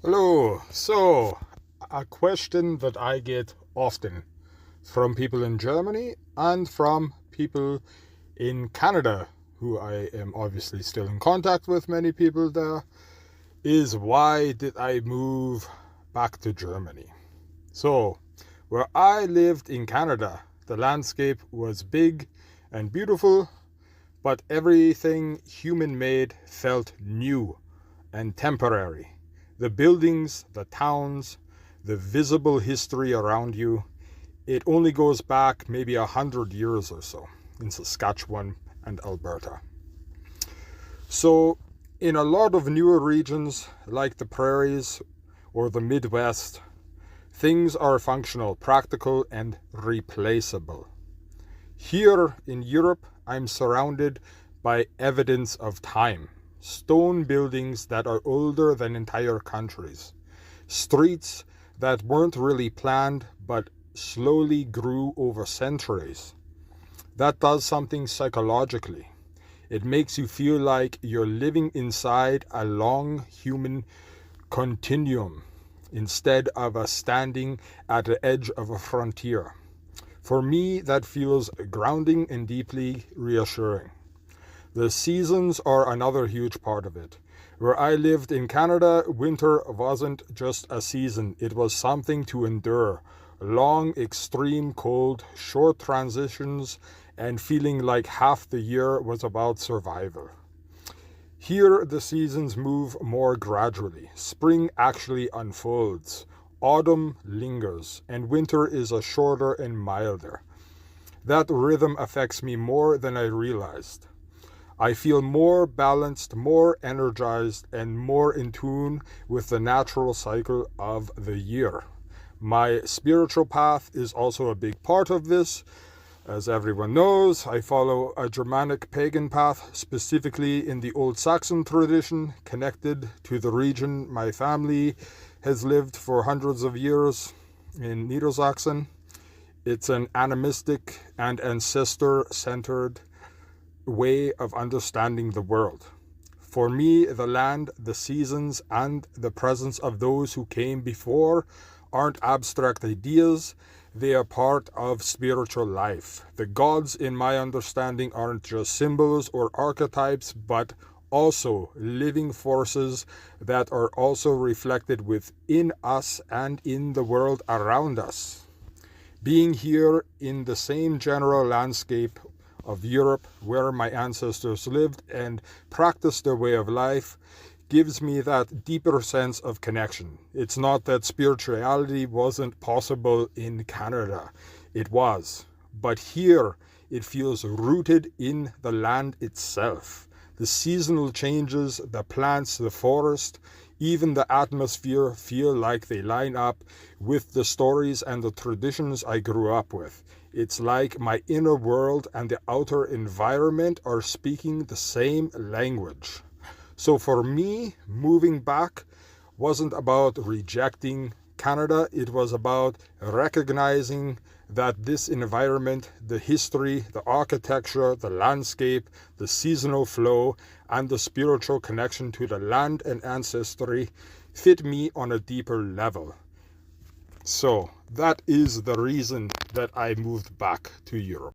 Hello. So, a question that I get often from people in Germany and from people in Canada, who I am obviously still in contact with, many people there, is why did I move back to Germany? So, where I lived in Canada, the landscape was big and beautiful, but everything human made felt new and temporary. The buildings, the towns, the visible history around you, it only goes back maybe 100 years or so in Saskatchewan and Alberta. So in a lot of newer regions like the prairies or the Midwest, things are functional, practical, and replaceable. Here in Europe, I'm surrounded by evidence of time. Stone buildings that are older than entire countries. Streets that weren't really planned but slowly grew over centuries. That does something psychologically. It makes you feel like you're living inside a long human continuum instead of standing at the edge of a frontier. For me, that feels grounding and deeply reassuring. The seasons are another huge part of it. Where I lived in Canada, winter wasn't just a season, it was something to endure. Long, extreme cold, short transitions, and feeling like half the year was about survival. Here, the seasons move more gradually. Spring actually unfolds. Autumn lingers, and winter is a shorter and milder. That rhythm affects me more than I realized. I feel more balanced, more energized, and more in tune with the natural cycle of the year. My spiritual path is also a big part of this. As everyone knows, I follow a Germanic pagan path, specifically in the Old Saxon tradition, connected to the region my family has lived for hundreds of years in Niedersachsen. It's an animistic and ancestor-centered way of understanding the world. For me, the land, the seasons, and the presence of those who came before aren't abstract ideas. They are part of spiritual life. The gods, in my understanding, aren't just symbols or archetypes, but also living forces that are also reflected within us and in the world around us. Being here in the same general landscape of Europe, where my ancestors lived and practiced their way of life, gives me that deeper sense of connection. It's not that spirituality wasn't possible in Canada. It was. But here, it feels rooted in the land itself. The seasonal changes, the plants, the forest, even the atmosphere feel like they line up with the stories and the traditions I grew up with. It's like my inner world and the outer environment are speaking the same language. So for me, moving back wasn't about rejecting Canada. It was about recognizing that this environment, the history, the architecture, the landscape, the seasonal flow, and the spiritual connection to the land and ancestry fit me on a deeper level. So that is the reason that I moved back to Europe.